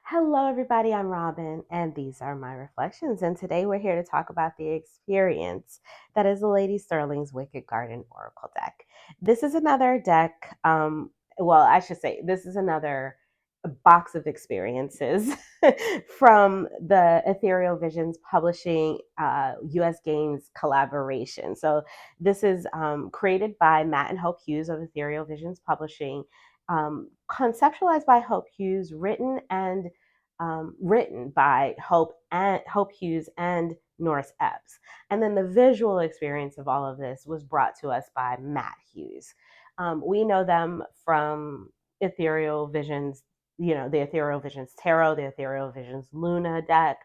Hello, everybody. I'm Robin, and these are my reflections. And today we're here to talk about the experience that is Lady Stirling's Wicked Garden Oracle deck. This is another deck. I should say, this is another box of experiences from the Ethereal Visions Publishing US Games collaboration. So, this is created by Matt and Hope Hughes of Ethereal Visions Publishing, conceptualized by Hope Hughes, written by Hope Hughes and Norris Epps. And then the visual experience of all of this was brought to us by Matt Hughes. We know them from Ethereal Visions, the Ethereal Visions Tarot, the Ethereal Visions Luna deck,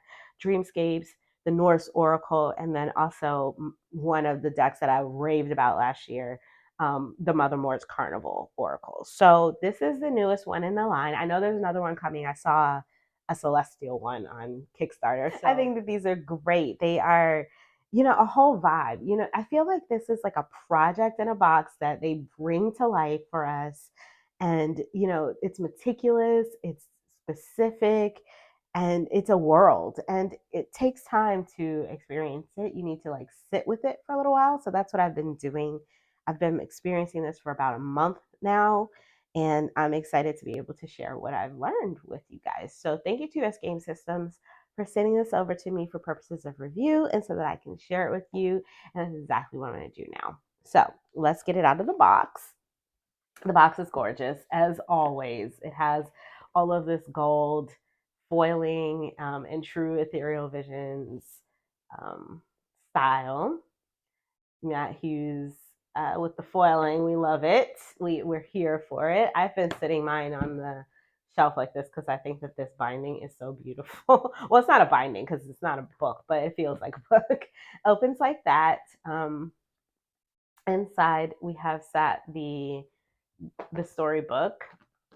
Dreamscapes, the Norse Oracle, and then also one of the decks that I raved about last year, the Mother Moore's Carnival Oracle. So this is the newest one in the line. I know there's another one coming. I saw a Celestial one on Kickstarter. So I think that these are great. They are, a whole vibe. I feel like this is like a project in a box that they bring to life for us. And, it's meticulous, it's specific, and it's a world. And it takes time to experience it. You need to like sit with it for a little while. So that's what I've been doing. I've been experiencing this for about a month now, and I'm excited to be able to share what I've learned with you guys. So thank you to US Game Systems for sending this over to me for purposes of review and so that I can share it with you. And that's exactly what I'm going to do now. So let's get it out of the box. The box is gorgeous, as always. It has all of this gold foiling and true Ethereal Visions um, style. Matt Hughes with the foiling. We love it. We're here for it. I've been sitting mine on the shelf like this because I think that this binding is so beautiful. Well, it's not a binding because it's not a book, but it feels like a book. Opens like that. Inside we have sat the storybook,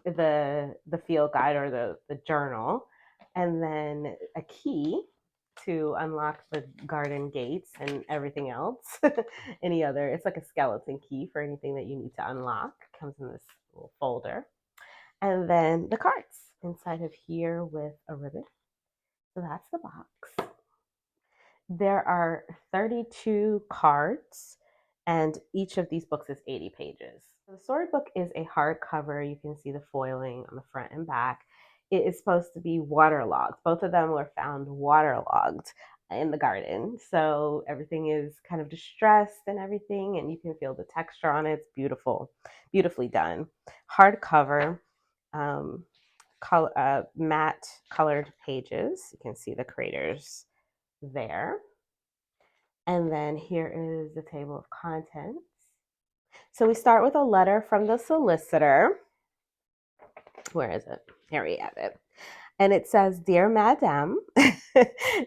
the field guide or the journal, and then a key to unlock the garden gates and everything else. It's like a skeleton key for anything that you need to unlock. It comes in this little folder. And then the cards inside of here with a ribbon. So that's the box. There are 32 cards, and each of these books is 80 pages. The storybook is a hardcover. You can see the foiling on the front and back. It is supposed to be waterlogged. Both of them were found waterlogged in the garden. So everything is kind of distressed and everything, and you can feel the texture on it. It's beautiful, beautifully done. Hardcover, matte colored pages. You can see the creators there. And then here is the table of contents. So we start with a letter from the solicitor. Where is it? Here we have it. And it says, Dear Madame,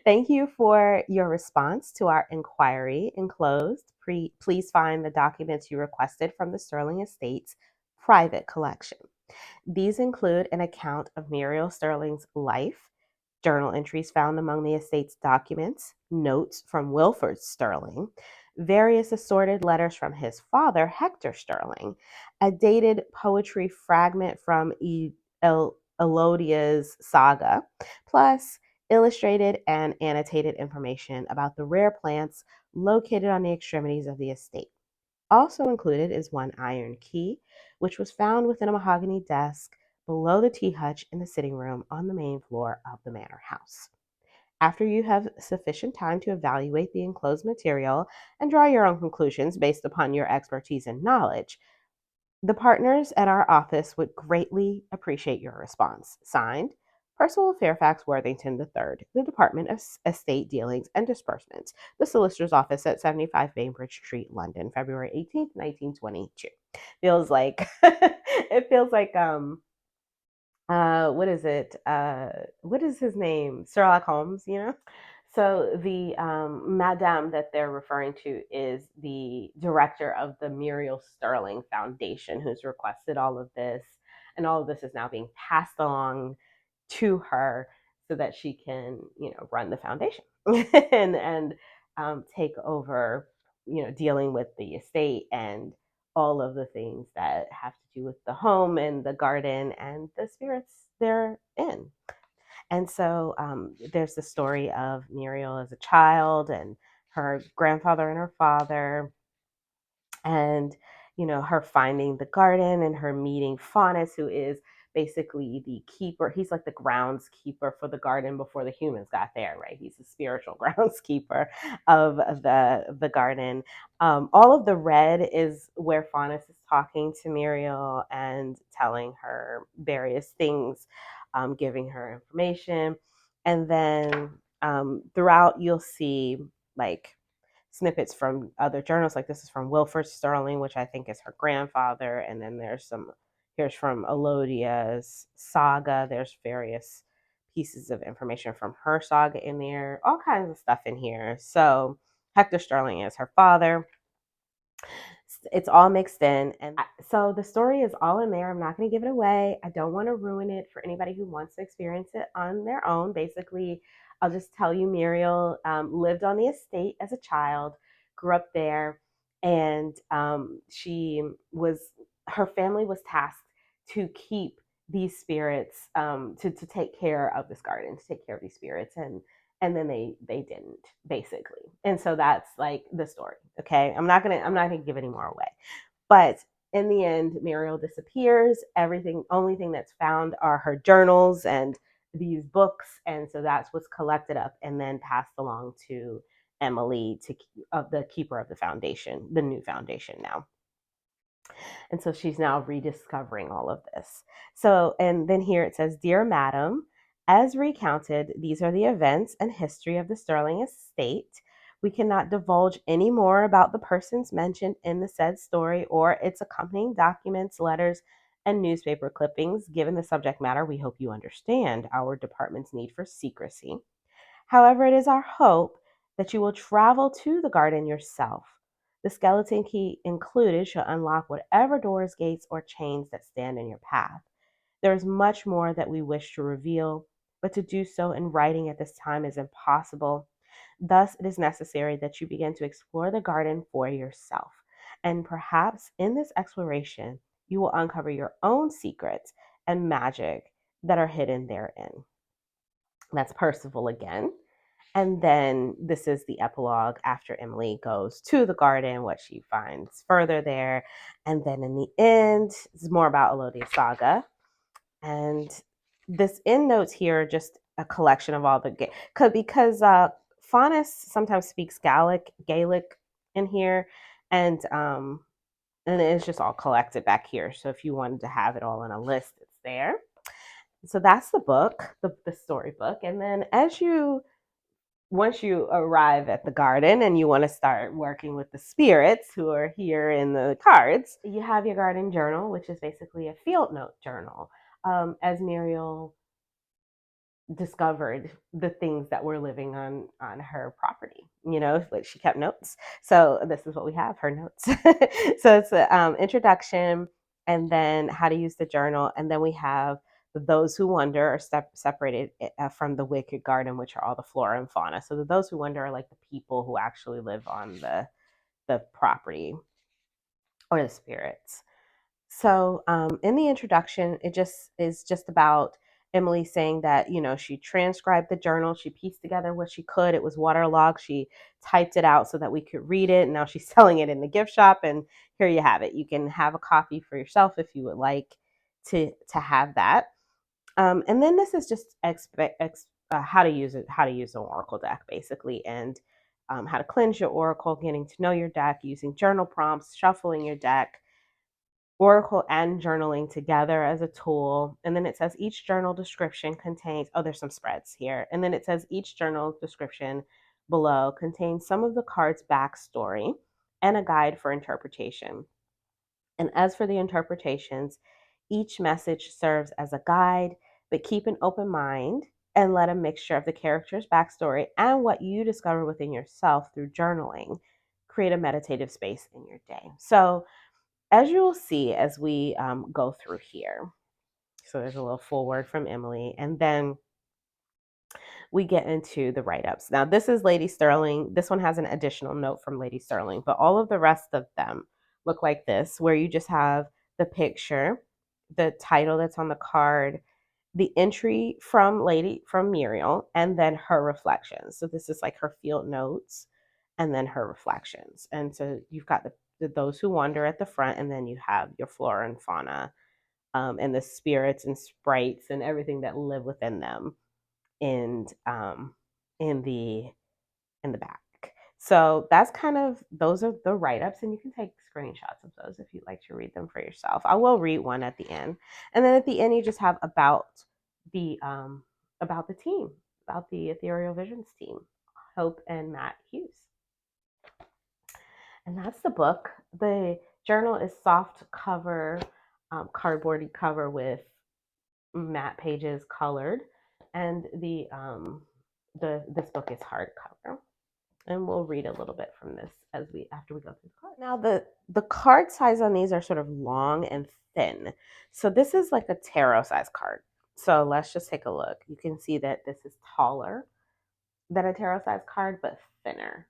thank you for your response to our inquiry. Enclosed, please find the documents you requested from the Stirling Estate's private collection. These include an account of Muriel Stirling's life, journal entries found among the estate's documents, notes from Wilford Stirling, various assorted letters from his father, Hector Stirling, a dated poetry fragment from Elodia's saga, plus illustrated and annotated information about the rare plants located on the extremities of the estate. Also included is one iron key, which was found within a mahogany desk below the tea hutch in the sitting room on the main floor of the manor house. After you have sufficient time to evaluate the enclosed material and draw your own conclusions based upon your expertise and knowledge, the partners at our office would greatly appreciate your response. Signed, Percival Fairfax Worthington III, the Department of Estate Dealings and Disbursements, the Solicitor's Office at 75 Bainbridge Street, London, February 18th, 1922. Feels like it feels like what is it? What is his name? Sherlock Holmes. So the madame that they're referring to is the director of the Muriel Stirling Foundation, who's requested all of this, and all of this is now being passed along to her so that she can, run the foundation and take over, dealing with the estate and all of the things that have to do with the home and the garden and the spirits they're in. And so there's the story of Muriel as a child and her grandfather and her father, and her finding the garden and her meeting Faunus, who is basically the keeper. He's like the groundskeeper for the garden before the humans got there, right? He's the spiritual groundskeeper of the garden. All of the red is where Faunus is talking to Muriel and telling her various things, giving her information. And then throughout you'll see like snippets from other journals. Like this is from Wilford Stirling, which I think is her grandfather. And then here's from Elodia's saga. There's various pieces of information from her saga in there, all kinds of stuff in here. So Hector Stirling is her father. It's all mixed in. And so the story is all in there. I'm not going to give it away. I don't want to ruin it for anybody who wants to experience it on their own. Basically, I'll just tell you Muriel lived on the estate as a child, grew up there, and her family was tasked to keep these spirits, to take care of this garden, to take care of these spirits. And then they didn't, basically. And so that's like the story. Okay, I'm not gonna give any more away. But in the end, Muriel disappears. Only thing that's found are her journals and these books. And so that's what's collected up and then passed along to Emily, of the keeper of the foundation, the new foundation now. And so she's now rediscovering all of this. So, and then here it says, Dear Madam, as recounted, these are the events and history of the Stirling estate. We cannot divulge any more about the persons mentioned in the said story or its accompanying documents, letters, and newspaper clippings. Given the subject matter, we hope you understand our department's need for secrecy. However, it is our hope that you will travel to the garden yourself. The skeleton key included shall unlock whatever doors, gates, or chains that stand in your path. There is much more that we wish to reveal, but to do so in writing at this time is impossible. Thus, it is necessary that you begin to explore the garden for yourself. And perhaps in this exploration, you will uncover your own secrets and magic that are hidden therein. That's Percival again. And then this is the epilogue after Emily goes to the garden, what she finds further there. And then in the end, it's more about Elodia's saga. And this end notes here are just a collection of all the because Faunus sometimes speaks Gaelic in here, and it's just all collected back here. So if you wanted to have it all in a list, it's there. So that's the book, the storybook. And then once you arrive at the garden and you want to start working with the spirits who are here in the cards, you have your garden journal, which is basically a field note journal. As Muriel discovered the things that were living on her property, like she kept notes. So this is what we have, her notes. So it's an introduction, and then how to use the journal, and then we have those who wonder are separated from the wicked garden, which are all the flora and fauna. So those who wonder are like the people who actually live on the property, or the spirits. So in the introduction, it just is just about Emily saying that, she transcribed the journal. She pieced together what she could. It was waterlogged. She typed it out so that we could read it. And now she's selling it in the gift shop. And here you have it. You can have a copy for yourself if you would like to have that. And then this is just how to use it, how to use an oracle deck, basically, and how to cleanse your oracle, getting to know your deck, using journal prompts, shuffling your deck, Oracle and journaling together as a tool. And then it says each journal description contains, there's some spreads here. And then it says each journal description below contains some of the card's backstory and a guide for interpretation. And as for the interpretations, each message serves as a guide, but keep an open mind and let a mixture of the character's backstory and what you discover within yourself through journaling create a meditative space in your day. So as you will see as we go through here, so there's a little foreword from Emily, and then we get into the write-ups. Now, this is Lady Stirling. This one has an additional note from Lady Stirling, but all of the rest of them look like this, where you just have the picture, the title that's on the card, the entry from Muriel, and then her reflections. So this is like her field notes and then her reflections. And so you've got those who wander at the front, and then you have your flora and fauna, and the spirits and sprites and everything that live within them, and in the back. So that's kind of, those are the write-ups, and you can take screenshots of those if you'd like to read them for yourself. I will read one at the end, and then at the end you just have the about the team, about the Ethereal Visions team, Hope and Matt Hughes. And that's the book. The journal is soft cover, cardboardy cover with matte pages colored, and this book is hardcover. And we'll read a little bit from this after we go through the card. Now the card size on these are sort of long and thin. So this is like a tarot size card. So let's just take a look. You can see that this is taller than a tarot size card, but thinner.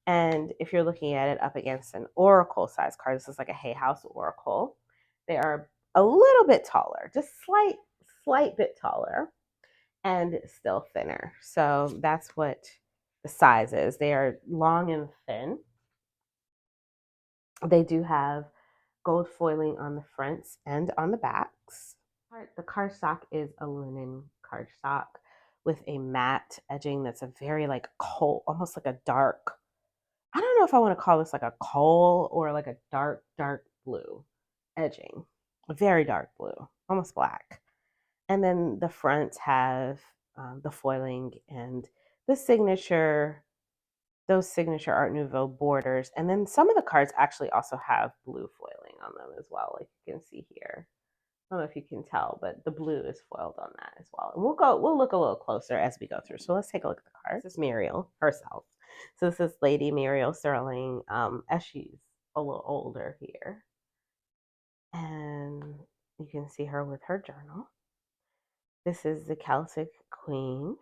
And if you're looking at it up against an oracle size card, this is like a Hay House oracle. They are a little bit taller, just slight bit taller, and still thinner. So that's what the size is. They are long and thin. They do have gold foiling on the fronts and on the backs. The cardstock is a linen cardstock with a matte edging that's a very like coal, almost like a dark, I don't know if I want to call this like a coal or like a dark blue edging. A very dark blue, almost black. And then the fronts have the foiling and the signature, those signature Art Nouveau borders. And then some of the cards actually also have blue foiling on them as well, like you can see here. I don't know if you can tell, but the blue is foiled on that as well. And we'll look a little closer as we go through. So let's take a look at the cards. This is Muriel herself. So this is Lady Muriel Stirling, as she's a little older here. And you can see her with her journal. This is the Celtic Queen,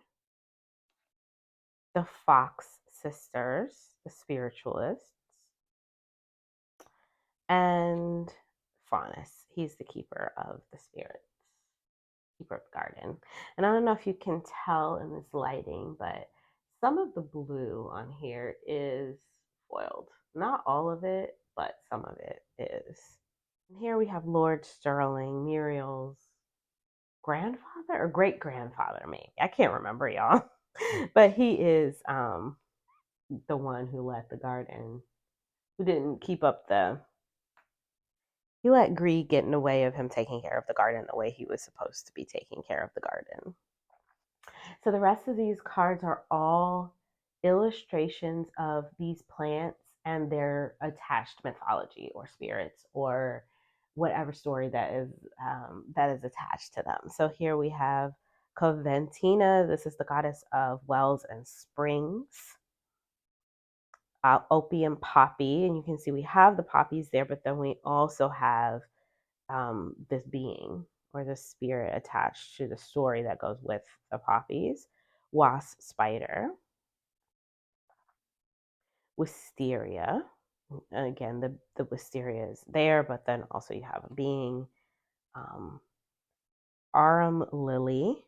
the Fox sisters, the spiritualists, and Faunus. He's the keeper of the spirits, keeper of the garden. And I don't know if you can tell in this lighting, but some of the blue on here is foiled. Not all of it, but some of it is. And here we have Lord Stirling, Muriel's grandfather or great grandfather, maybe. I can't remember, y'all. But he is the one who let the garden, who didn't keep up he let greed get in the way of him taking care of the garden the way he was supposed to be taking care of the garden. So the rest of these cards are all illustrations of these plants and their attached mythology or spirits or whatever story that is attached to them. So here we have Coventina. This is the goddess of wells and springs. Opium poppy, and you can see we have the poppies there, but then we also have this being or the spirit attached to the story that goes with the poppies. Wasp spider, wisteria, and again the wisteria is there, but then also you have a being, arum lily,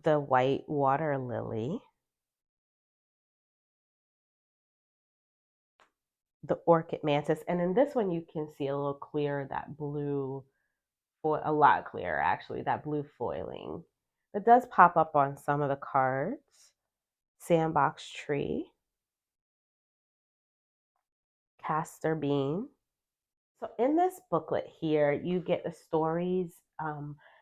the white water lily, the orchid mantis, and in this one you can see a little clearer that blue, a lot clearer actually, that blue foiling. It does pop up on some of the cards. Sandbox tree, castor bean. So in this booklet here, you get the stories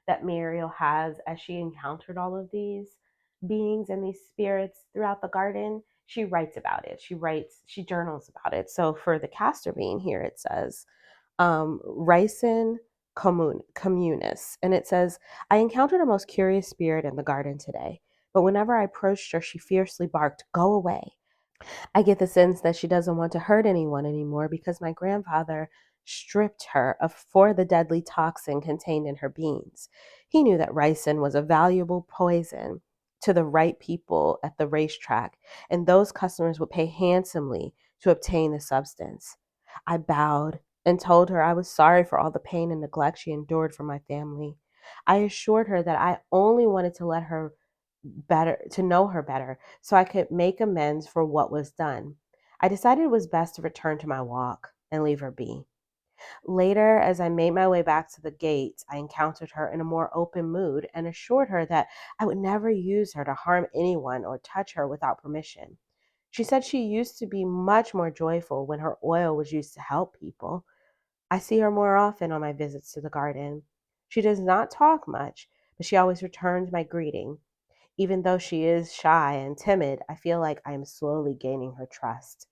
that Muriel has as she encountered all of these beings and these spirits throughout the garden. She writes about it. She journals about it. So for the castor bean here, it says, Ricin communis. And it says, I encountered a most curious spirit in the garden today, but whenever I approached her, she fiercely barked, go away. I get the sense that she doesn't want to hurt anyone anymore because my grandfather stripped her for the deadly toxin contained in her beans. He knew that ricin was a valuable poison to the right people at the racetrack, and those customers would pay handsomely to obtain the substance. I bowed and told her I was sorry for all the pain and neglect she endured from my family. I assured her that I only wanted to let her better to know her better so I could make amends for what was done. I decided it was best to return to my walk and leave her be. Later, as I made my way back to the gates, I encountered her in a more open mood and assured her that I would never use her to harm anyone or touch her without permission. She said she used to be much more joyful when her oil was used to help people. I see her more often on my visits to the garden. She does not talk much, but she always returns my greeting. Even though she is shy and timid, I feel like I am slowly gaining her trust.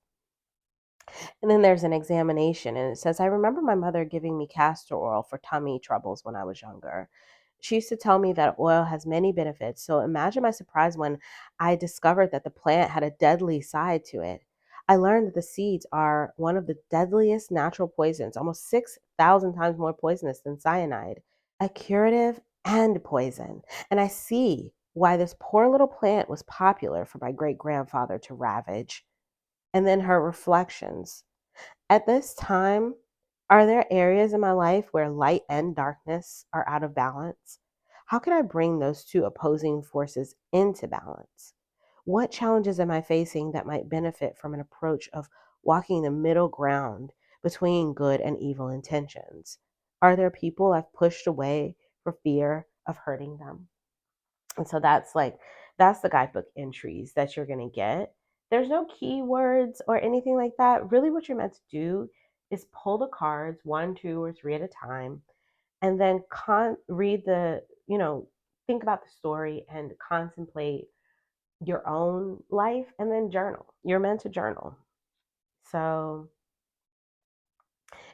And then there's an examination, and it says, I remember my mother giving me castor oil for tummy troubles when I was younger. She used to tell me that oil has many benefits. So imagine my surprise when I discovered that the plant had a deadly side to it. I learned that the seeds are one of the deadliest natural poisons, almost 6,000 times more poisonous than cyanide, a curative and poison. And I see why this poor little plant was popular for my great grandfather to ravage. And then her reflections. At this time, are there areas in my life where light and darkness are out of balance? How can I bring those two opposing forces into balance? What challenges am I facing that might benefit from an approach of walking the middle ground between good and evil intentions? Are there people I've pushed away for fear of hurting them? And so that's the guidebook entries that you're going to get. There's no keywords or anything like that. Really, what you're meant to do is pull the cards one, two, or three at a time, and then read think about the story and contemplate your own life, and then journal. You're meant to journal. So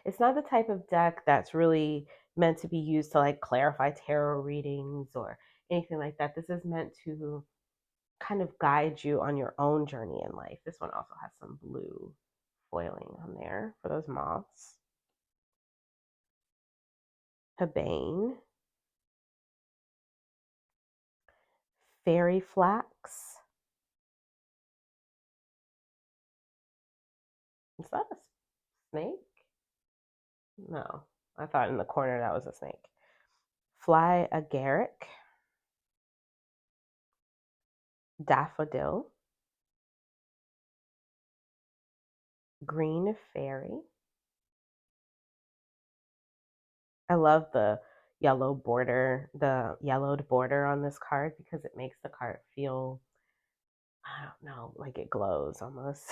it's not the type of deck that's really meant to be used to like clarify tarot readings or anything like that. This is meant to kind of guide you on your own journey in life. This one also has some blue foiling on there for those moths. Hebane, fairy flax. Is that a snake? No, I thought in the corner that was a snake. Fly agaric, daffodil, green fairy. I love the the yellowed border on this card because it makes the card feel, I don't know, like it glows almost.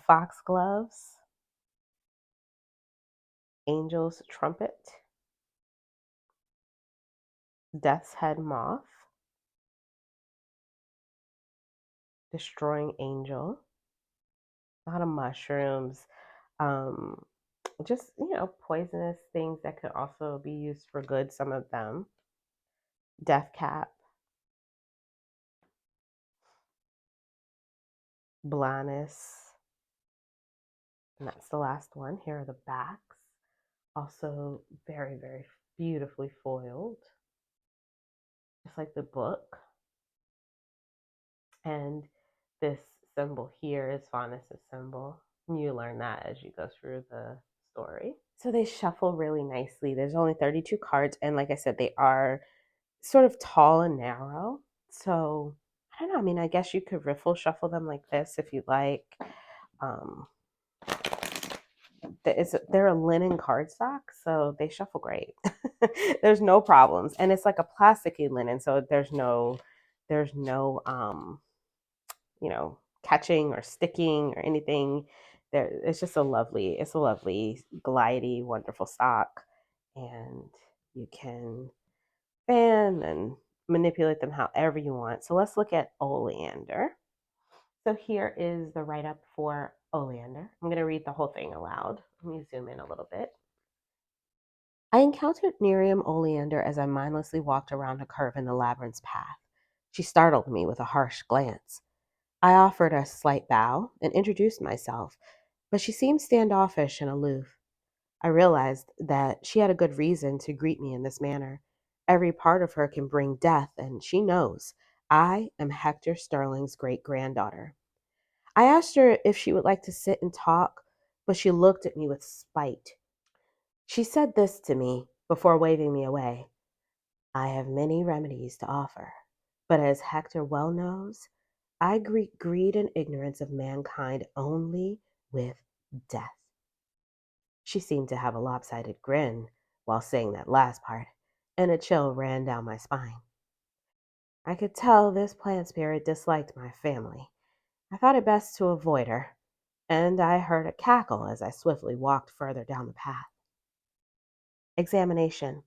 Foxgloves, angel's trumpet, death's head moth, destroying angel, a lot of mushrooms, um, just, poisonous things that could also be used for good, some of them. Death cap, Blanus, and that's the last one. Here are the backs. Also very, very beautifully foiled, just like the book. And this symbol here is Faunus' symbol. You learn that as you go through the story. So they shuffle really nicely. There's only 32 cards, and like I said, they are sort of tall and narrow. So I don't know. I mean, I guess you could riffle shuffle them like this if you like. Um, they're a linen cardstock, so they shuffle great. There's no problems, and it's like a plasticky linen, so there's no catching or sticking or anything. There, it's a lovely, glidey, wonderful stock, and you can fan and manipulate them however you want. So let's look at oleander. So here is the write up for oleander. I'm going to read the whole thing aloud. Let me zoom in a little bit. I encountered Miriam Oleander as I mindlessly walked around a curve in the labyrinth's path. She startled me with a harsh glance. I offered a slight bow and introduced myself, but she seemed standoffish and aloof. I realized that she had a good reason to greet me in this manner. Every part of her can bring death, and she knows I am Hector Stirling's great granddaughter. I asked her if she would like to sit and talk but she looked at me with spite. She said this to me before waving me away. I have many remedies to offer, but as Hector well knows, I greet greed and ignorance of mankind only with death. She seemed to have a lopsided grin while saying that last part, and a chill ran down my spine. I could tell this plant spirit disliked my family. I thought it best to avoid her, and I heard a cackle as I swiftly walked further down the path. Examination.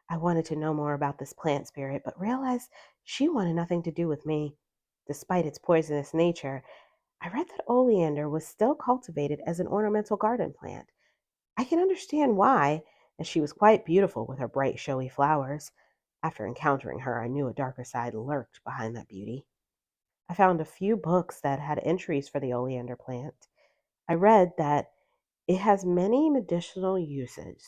I wanted to know more about this plant spirit, but realized she wanted nothing to do with me. Despite its poisonous nature, I read that oleander was still cultivated as an ornamental garden plant. I can understand why, as she was quite beautiful with her bright, showy flowers. After encountering her, I knew a darker side lurked behind that beauty. I found a few books that had entries for the oleander plant. I read that it has many medicinal uses.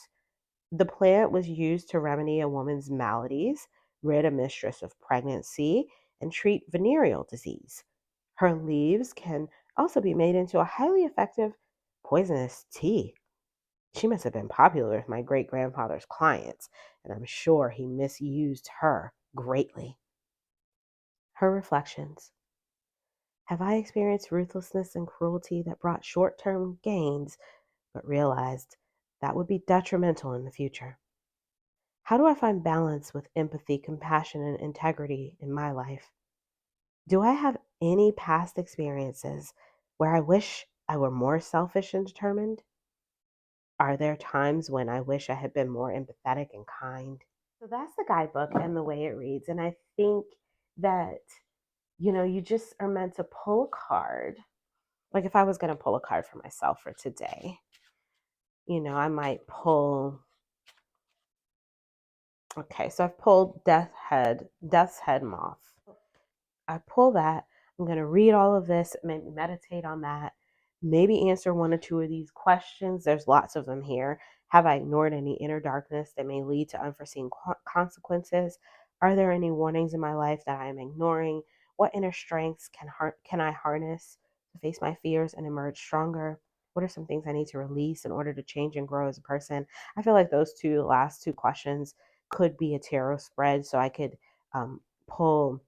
The plant was used to remedy a woman's maladies, rid a mistress of pregnancy, and treat venereal disease. Her leaves can also be made into a highly effective poisonous tea. She must have been popular with my great grandfather's clients, and I'm sure he misused her greatly. Her reflections. Have I experienced ruthlessness and cruelty that brought short term gains, but realized that would be detrimental in the future? How do I find balance with empathy, compassion, and integrity in my life? Do I have any past experiences where I wish I were more selfish and determined? Are there times when I wish I had been more empathetic and kind? So that's the guidebook and the way it reads. And I think that, you just are meant to pull a card. Like if I was going to pull a card for myself for today, I might pull. Okay, so I've pulled Death's Head Moth. I pull that. I'm going to read all of this, maybe meditate on that, maybe answer one or two of these questions. There's lots of them here. Have I ignored any inner darkness that may lead to unforeseen consequences? Are there any warnings in my life that I am ignoring? What inner strengths can I harness to face my fears and emerge stronger? What are some things I need to release in order to change and grow as a person? I feel like those last two questions could be a tarot spread, so I could pull.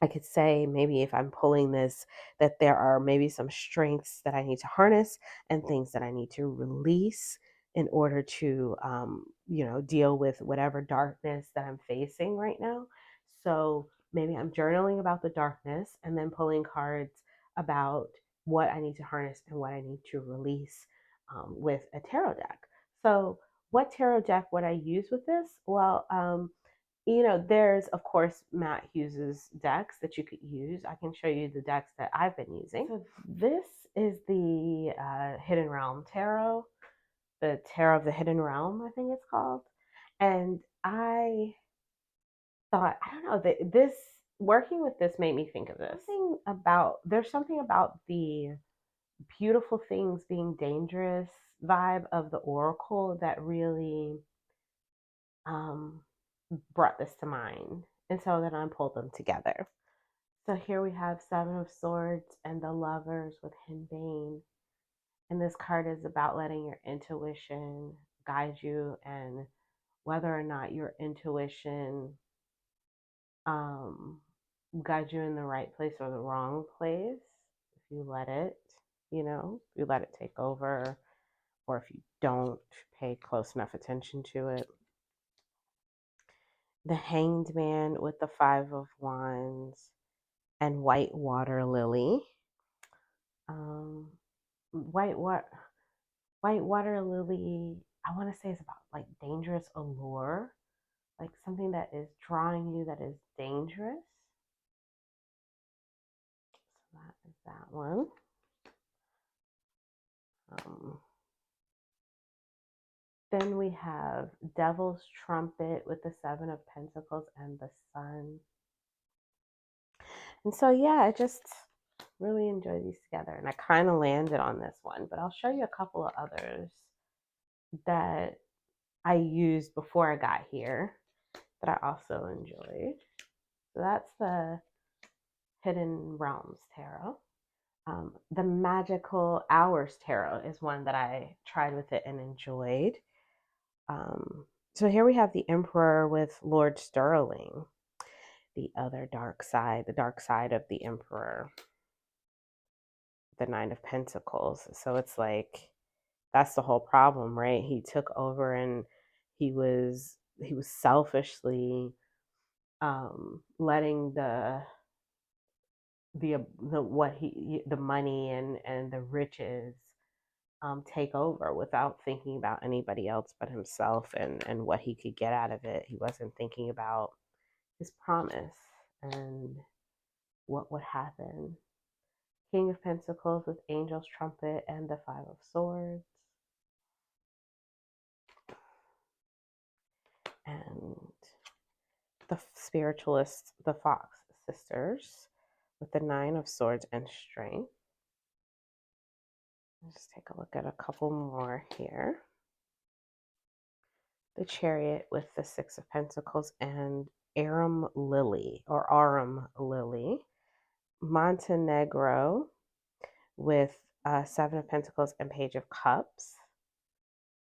I could say maybe if I'm pulling this, that there are maybe some strengths that I need to harness and things that I need to release in order to, deal with whatever darkness that I'm facing right now. So maybe I'm journaling about the darkness and then pulling cards about what I need to harness and what I need to release with a tarot deck. So, what tarot deck would I use with this? Well, there's of course Matt Hughes's decks that you could use. I can show you the decks that I've been using. So this is the Hidden Realm Tarot, the Tarot of the Hidden Realm, I think it's called. And I thought, I don't know, that this working with this made me think of this. There's something about the beautiful things being dangerous vibe of the Oracle that really um, brought this to mind. And so then I pulled them together. So here we have Seven of Swords and the Lovers with Henbane. And this card is about letting your intuition guide you and whether or not your intuition um, guides you in the right place or the wrong place. If you let it, if you let it take over, or if you don't pay close enough attention to it. The Hanged Man with the Five of Wands and White Water Lily. Um, white what? White water lily. I want to say it's about like dangerous allure, like something that is drawing you that is dangerous. So that is that one. Um, then we have Devil's Trumpet with the Seven of Pentacles and the Sun. And so, yeah, I just really enjoy these together. And I kind of landed on this one, but I'll show you a couple of others that I used before I got here that I also enjoyed. So that's the Hidden Realms Tarot. The Magical Hours Tarot is one that I tried with it and enjoyed. So here we have the Emperor with Lord Stirling, the other the dark side of the Emperor, the Nine of Pentacles. So it's like that's the whole problem, right? He took over and he was selfishly letting the money and the riches take over without thinking about anybody else but himself and what he could get out of it. He wasn't thinking about his promise and what would happen. King of Pentacles with Angel's Trumpet and the Five of Swords. And the spiritualist, the Fox sisters with the Nine of Swords and Strength. Let's take a look at a couple more here. The Chariot with the Six of Pentacles and Arum Lily. Montenegro with Seven of Pentacles and Page of Cups.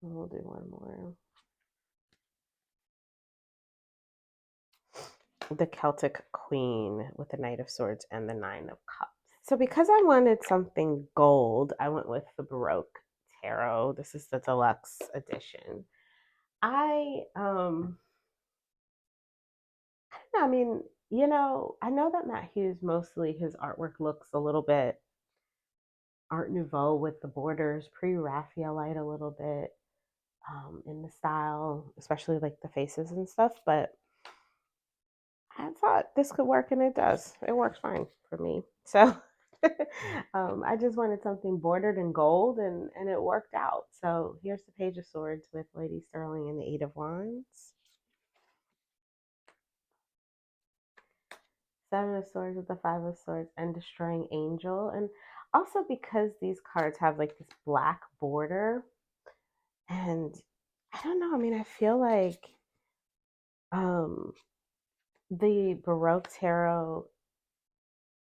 We'll do one more. The Celtic Queen with the Knight of Swords and the Nine of Cups. So because I wanted something gold, I went with the Baroque Tarot. This is the deluxe edition. I mean, I know that Matt Hughes, mostly his artwork looks a little bit Art Nouveau with the borders, pre-Raphaelite a little bit in the style, especially like the faces and stuff. But I thought this could work, and it does. It works fine for me. So I just wanted something bordered in gold, and it worked out. So here's the Page of Swords with Lady Stirling and the Eight of Wands. Seven of Swords with the Five of Swords and Destroying Angel. And also because these cards have like this black border, and I don't know, I mean, I feel like um the Baroque Tarot,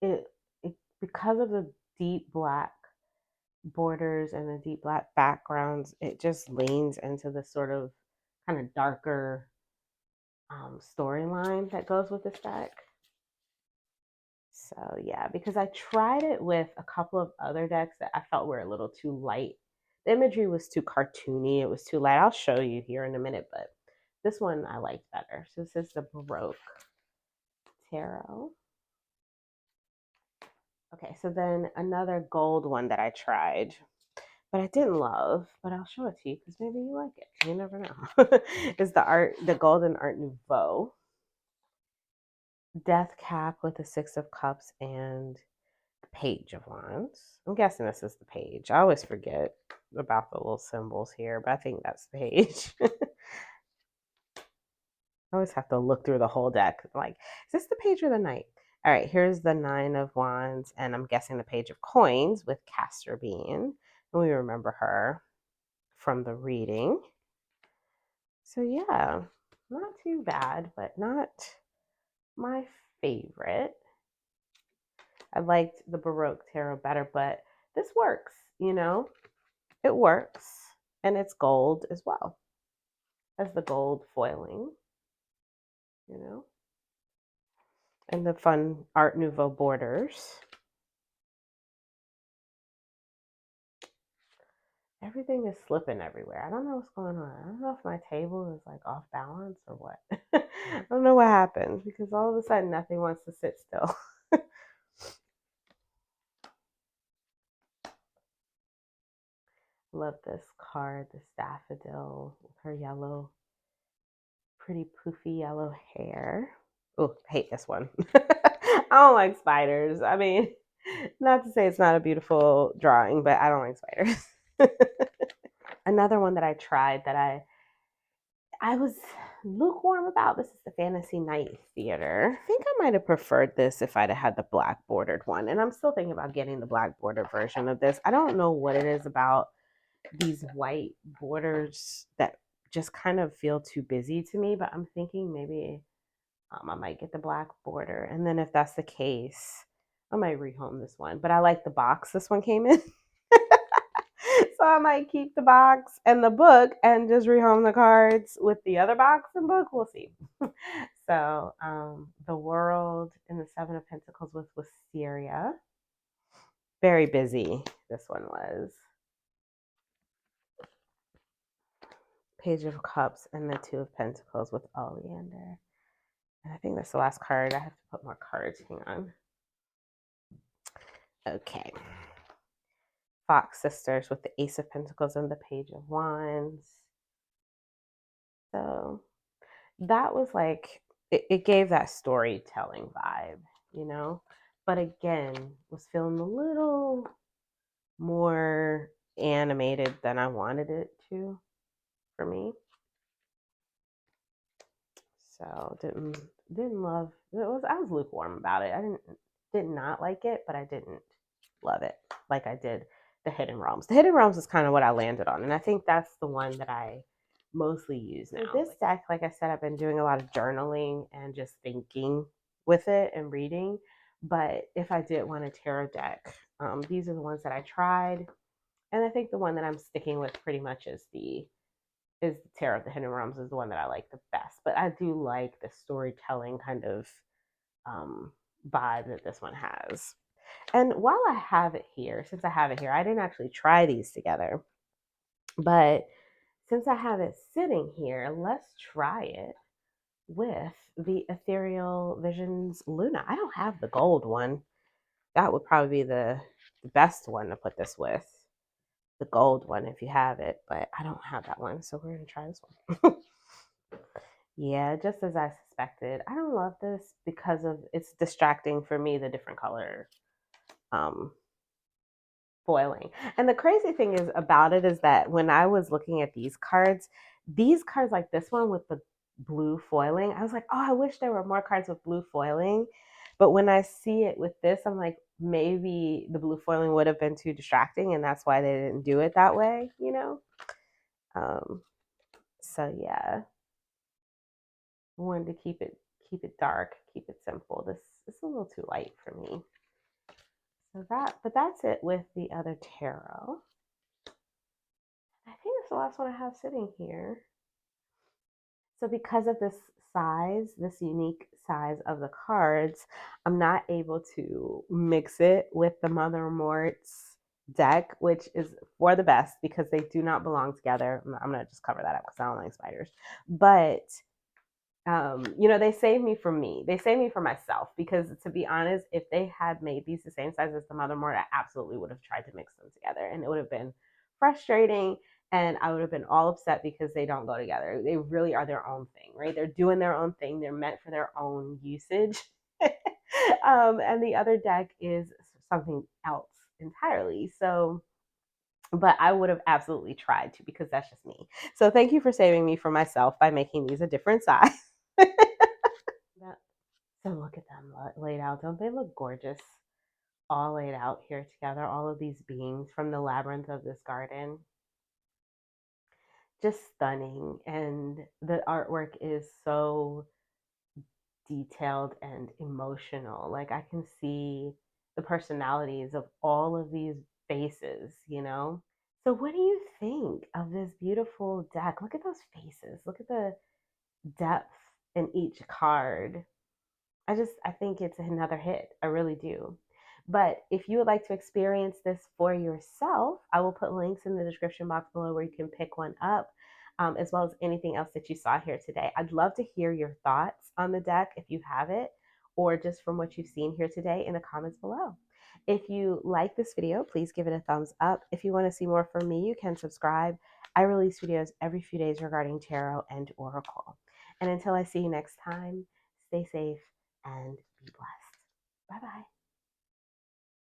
it, it because of the deep black borders and the deep black backgrounds, it just leans into the sort of kind of darker storyline that goes with this deck. So yeah, because I tried it with a couple of other decks that I felt were a little too light. The imagery was too cartoony. It was too light. I'll show you here in a minute, but this one I liked better. So this is the Baroque Tarot. Okay, so then another gold one that I tried, but I didn't love, but I'll show it to you because maybe you like it. You never know. Is the Golden Art Nouveau. Death Cap with the Six of Cups and the Page of Wands. I'm guessing this is the page. I always forget about the little symbols here, but I think that's the page. I always have to look through the whole deck. Like, is this the page or the knight? All right, here's the Nine of Wands, and I'm guessing the Page of Coins with Castor Bean. And we remember her from the reading. So yeah, not too bad, but not my favorite. I liked the Baroque Tarot better, but this works, it works. And it's gold as well as the gold foiling, you know, and the fun Art Nouveau borders. Everything is slipping everywhere. I don't know what's going on. I don't know if my table is like off balance or what. I don't know what happened because all of a sudden nothing wants to sit still. Love this card, the Daffodil with her yellow, pretty poofy yellow hair. Oh, hate this one. I don't like spiders. I mean, not to say it's not a beautiful drawing, but I don't like spiders. Another one that I tried that I was lukewarm about. This is the Fantasy Night Theater. I think I might have preferred this if I'd have had the black bordered one. And I'm still thinking about getting the black bordered version of this. I don't know what it is about these white borders that just kind of feel too busy to me, but I'm thinking maybe I might get the black border. And then if that's the case, I might rehome this one, but I like the box this one came in. So I might keep the box and the book and just rehome the cards with the other box and book. We'll see. So the world in the Seven of Pentacles with Wisteria. Very busy, this one was. Page of Cups and the Two of Pentacles with Oleander. And I think that's the last card. I have to put more cards. Hang on. Okay. Fox Sisters with the Ace of Pentacles and the Page of Wands. So that was like, it gave that storytelling vibe, you know? But again, was feeling a little more animated than I wanted it to for me. So didn't love it. I was lukewarm about it. I did not like it, but I didn't love it like I did the Hidden Realms. The Hidden Realms is kind of what I landed on, and I think that's the one that I mostly use now. This deck, like I said, I've been doing a lot of journaling and just thinking with it and reading. But if I did want a tarot deck, these are the ones that I tried, and I think the one that I'm sticking with pretty much is the Tarot of the Hidden Realms is the one that I like the best. But I do like the storytelling kind of vibe that this one has. And while I have it here, since I have it here, I didn't actually try these together. But since I have it sitting here, let's try it with the Ethereal Visions Luna. I don't have the gold one. That would probably be the best one to put this with. The gold one if you have it, but I don't have that one, so we're gonna try this one. Yeah, just as I suspected. I don't love this because of it's distracting for me, the different color um foiling. And the crazy thing is about it is that when I was looking at these cards like this one with the blue foiling, I was like, oh, I wish there were more cards with blue foiling. But when I see it with this, I'm like, maybe the blue foiling would have been too distracting, and that's why they didn't do it that way, you know? So yeah, I wanted to keep it dark, keep it simple. This is a little too light for me. So but that's it with the other tarot. I think that's the last one I have sitting here. So because of this size, this unique size of the cards, I'm not able to mix it with the Mother Mort's deck, which is for the best because they do not belong together. I'm going to just cover that up because I don't like spiders. But they save me from me. They save me from myself because, to be honest, if they had made these the same size as the Mother Mort, I absolutely would have tried to mix them together, and it would have been frustrating, and I would have been all upset because they don't go together. They really are their own thing, right? They're doing their own thing. They're meant for their own usage. And the other deck is something else entirely. So, but I would have absolutely tried to because that's just me. So thank you for saving me from myself by making these a different size. So look at them laid out. Don't they look gorgeous? All laid out here together. All of these beings from the labyrinth of this garden. Just stunning. And the artwork is so detailed and emotional. Like I can see the personalities of all of these faces, you know? So what do you think of this beautiful deck? Look at those faces. Look at the depth in each card. I think it's another hit. I really do. But if you would like to experience this for yourself, I will put links in the description box below where you can pick one up, as well as anything else that you saw here today. I'd love to hear your thoughts on the deck if you have it, or just from what you've seen here today in the comments below. If you like this video, please give it a thumbs up. If you want to see more from me, you can subscribe. I release videos every few days regarding tarot and oracle. And until I see you next time, stay safe and be blessed. Bye-bye.